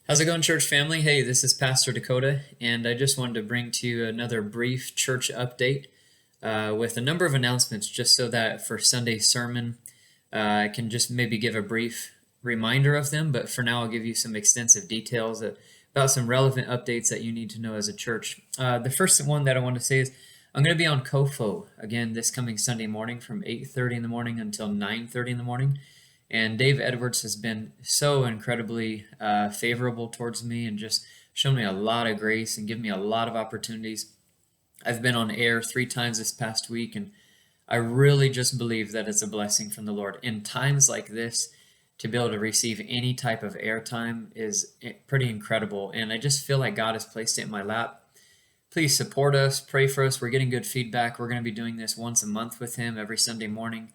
How's it going, church family? Hey, this is Pastor Dakota, and I just wanted to bring to you another brief church update with a number of announcements, just so that for Sunday's sermon, I can just maybe give a brief reminder of them. But for now, I'll give you some extensive details about some relevant updates that you need to know as a church. The first one that I want to say is I'm going to be on COFO again this coming Sunday morning from 8:30 in the morning until 9:30 in the morning. And Dave Edwards has been so incredibly favorable towards me and just shown me a lot of grace and given me a lot of opportunities. I've been on air 3 times this past week, and I really just believe that it's a blessing from the Lord. In times like this, to be able to receive any type of airtime is pretty incredible. And I just feel like God has placed it in my lap. Please support us, pray for us. We're getting good feedback. We're going to be doing this once a month with him every Sunday morning.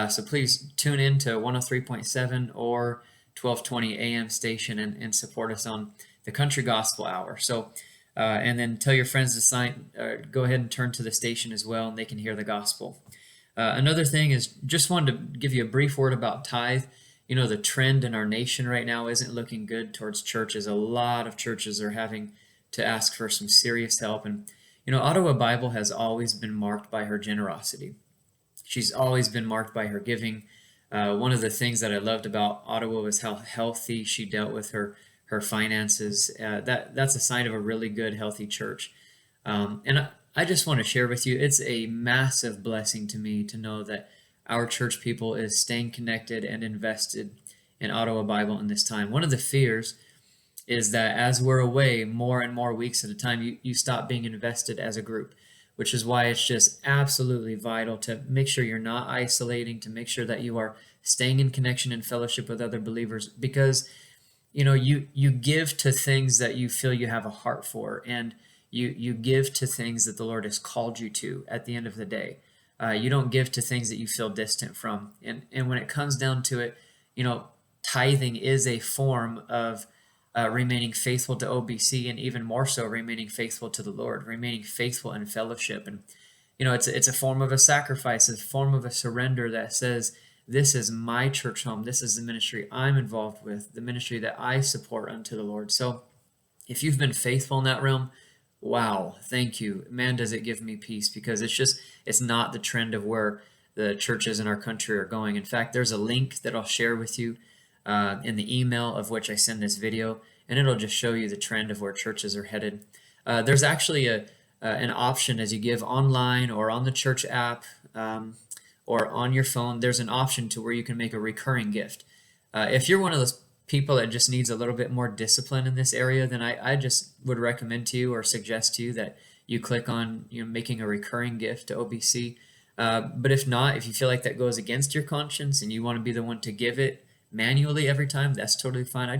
So please tune in to 103.7 or 1220 AM station and support us on the Country Gospel Hour. And then tell your friends to go ahead and turn to the station as well, and they can hear the gospel. Another thing is just wanted to give you a brief word about tithe. You know, the trend in our nation right now isn't looking good towards churches. A lot of churches are having to ask for some serious help. And, you know, Ottawa Bible has always been marked by her generosity. She's always been marked by her giving. One of the things that I loved about Ottawa was how healthy she dealt with her finances. That's a sign of a really good, healthy church. And I just want to share with you, it's a massive blessing to me to know that our church people is staying connected and invested in Ottawa Bible in this time. One of the fears is that as we're away more and more weeks at a time, you stop being invested as a group, which is why it's just absolutely vital to make sure you're not isolating, to make sure that you are staying in connection and fellowship with other believers, because you know you give to things that you feel you have a heart for, and you give to things that the Lord has called you to at the end of the day. You don't give to things that you feel distant from. And when it comes down to it, you know, tithing is a form of remaining faithful to OBC, and even more so remaining faithful to the Lord, remaining faithful in fellowship. And you know, it's a form of a sacrifice, a form of a surrender that says, this is my church home, this is the ministry I'm involved with, the ministry that I support unto the Lord. So if you've been faithful in that realm, wow, thank you. Man, does it give me peace, because it's not the trend of where the churches in our country are going. In fact, there's a link that I'll share with you in the email of which I send this video, and it'll just show you the trend of where churches are headed. There's actually an option as you give online or on the church app or on your phone. There's an option to where you can make a recurring gift. If you're one of those people that just needs a little bit more discipline in this area, then I just would recommend to you or suggest to you that you click on making a recurring gift to OBC. But if not, if you feel like that goes against your conscience and you want to be the one to give it manually every time, that's totally fine. I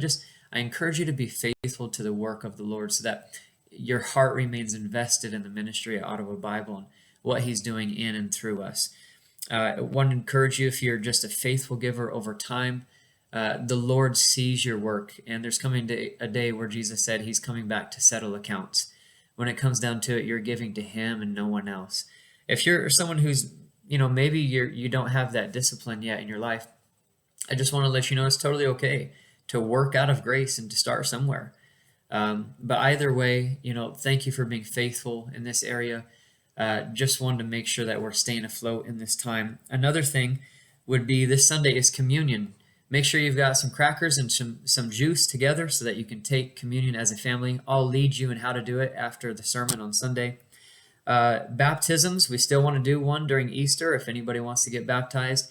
encourage you to be faithful to the work of the Lord so that your heart remains invested in the ministry at Ottawa Bible and what he's doing in and through us. I want to encourage you, if you're just a faithful giver over time, the Lord sees your work, and there's coming a day where Jesus said he's coming back to settle accounts. When it comes down to it, you're giving to him and no one else. If you're someone who's, maybe you don't have that discipline yet in your life, I just want to let you know it's totally okay to work out of grace and to start somewhere. But either way, thank you for being faithful in this area. Just wanted to make sure that we're staying afloat in this time. Another thing would be this Sunday is communion. Make sure you've got some crackers and some juice together so that you can take communion as a family. I'll lead you in how to do it after the sermon on Sunday. Baptisms, we still want to do one during Easter. If anybody wants to get baptized,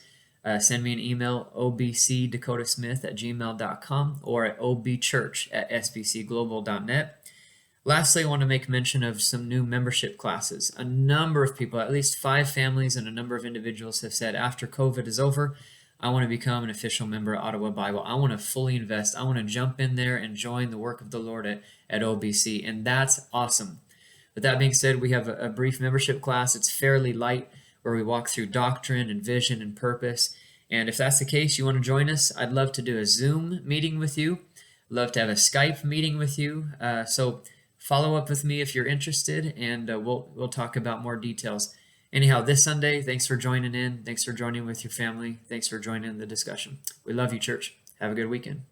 send me an email, obcdakotasmith@gmail.com or at obchurch@sbcglobal.net. Lastly, I want to make mention of some new membership classes. A number of people, at least 5 families and a number of individuals, have said after COVID is over, I want to become an official member of Ottawa Bible. I want to fully invest. I want to jump in there and join the work of the Lord at OBC, and that's awesome. With that being said, we have a brief membership class. It's fairly light, where we walk through doctrine and vision and purpose. And if that's the case, you want to join us, I'd love to do a Zoom meeting with you. Love to have a Skype meeting with you. So follow up with me if you're interested, and we'll talk about more details. Anyhow, this Sunday, thanks for joining in. Thanks for joining with your family. Thanks for joining the discussion. We love you, church. Have a good weekend.